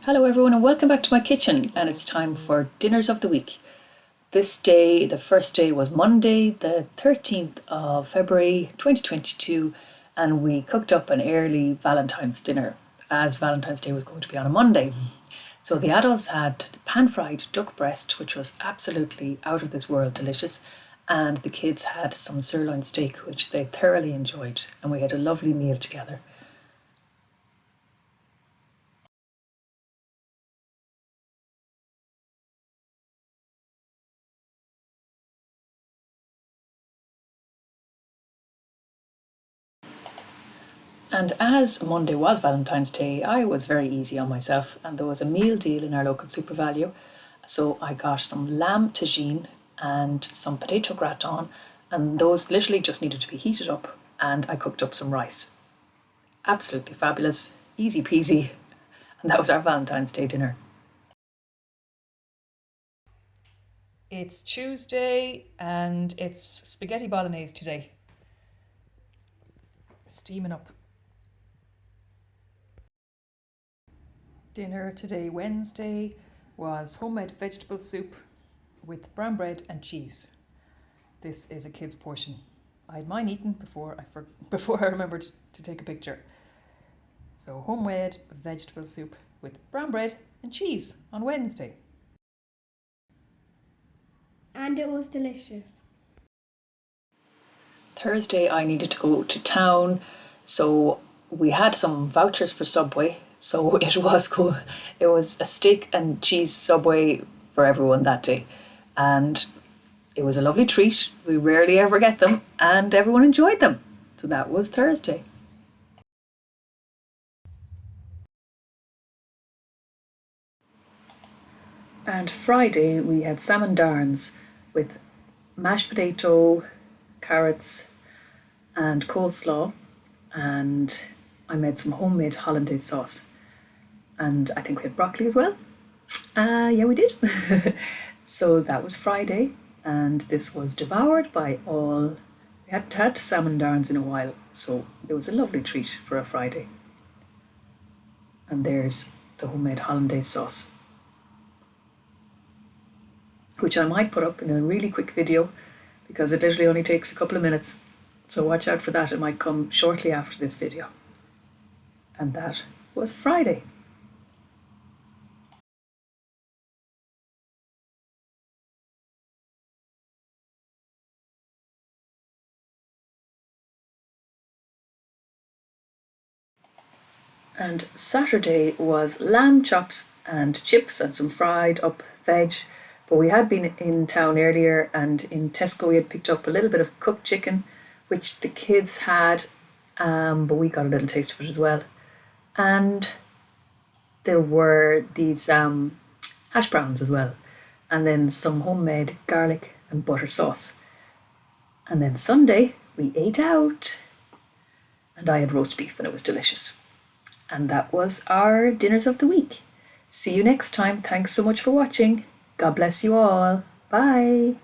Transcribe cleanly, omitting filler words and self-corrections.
Hello everyone and welcome back to my kitchen, and it's time for dinners of the week. This day, the first day, was Monday the 13th of February 2022, and we cooked up an early Valentine's dinner as Valentine's Day was going to be on a Monday. So the adults had pan-fried duck breast, which was absolutely out of this world delicious, and the kids had some sirloin steak, which they thoroughly enjoyed, and we had a lovely meal together. And as Monday was Valentine's Day, I was very easy on myself, and there was a meal deal in our local Super Value. So I got some lamb tagine and some potato gratin, and those literally just needed to be heated up, and I cooked up some rice. Absolutely fabulous, easy peasy, and that was our Valentine's Day dinner. It's Tuesday and it's spaghetti bolognese today. Steaming up. Dinner today, Wednesday, was homemade vegetable soup with brown bread and cheese. This is a kid's portion. I had mine eaten before I remembered to take a picture. So homemade vegetable soup with brown bread and cheese on Wednesday. And it was delicious. Thursday I needed to go to town, so we had some vouchers for Subway. So it was a steak and cheese Subway for everyone that day, and it was a lovely treat. We rarely ever get them, and everyone enjoyed them. So that was Thursday. And Friday we had salmon darns with mashed potato, carrots, and coleslaw, and I made some homemade hollandaise sauce. And I think we had broccoli as well. Yeah, we did. So that was Friday, and this was devoured by all. We hadn't had salmon darns in a while, so it was a lovely treat for a Friday. And there's the homemade hollandaise sauce, which I might put up in a really quick video because it literally only takes a couple of minutes. So watch out for that, it might come shortly after this video. And that was Friday. And Saturday was lamb chops and chips and some fried up veg. But we had been in town earlier, and in Tesco we had picked up a little bit of cooked chicken, which the kids had, but we got a little taste of it as well. And there were these hash browns as well, and then some homemade garlic and butter sauce. And then Sunday we ate out, and I had roast beef and it was delicious. And that was our dinners of the week. See you next time. Thanks so much for watching. God bless you all. Bye.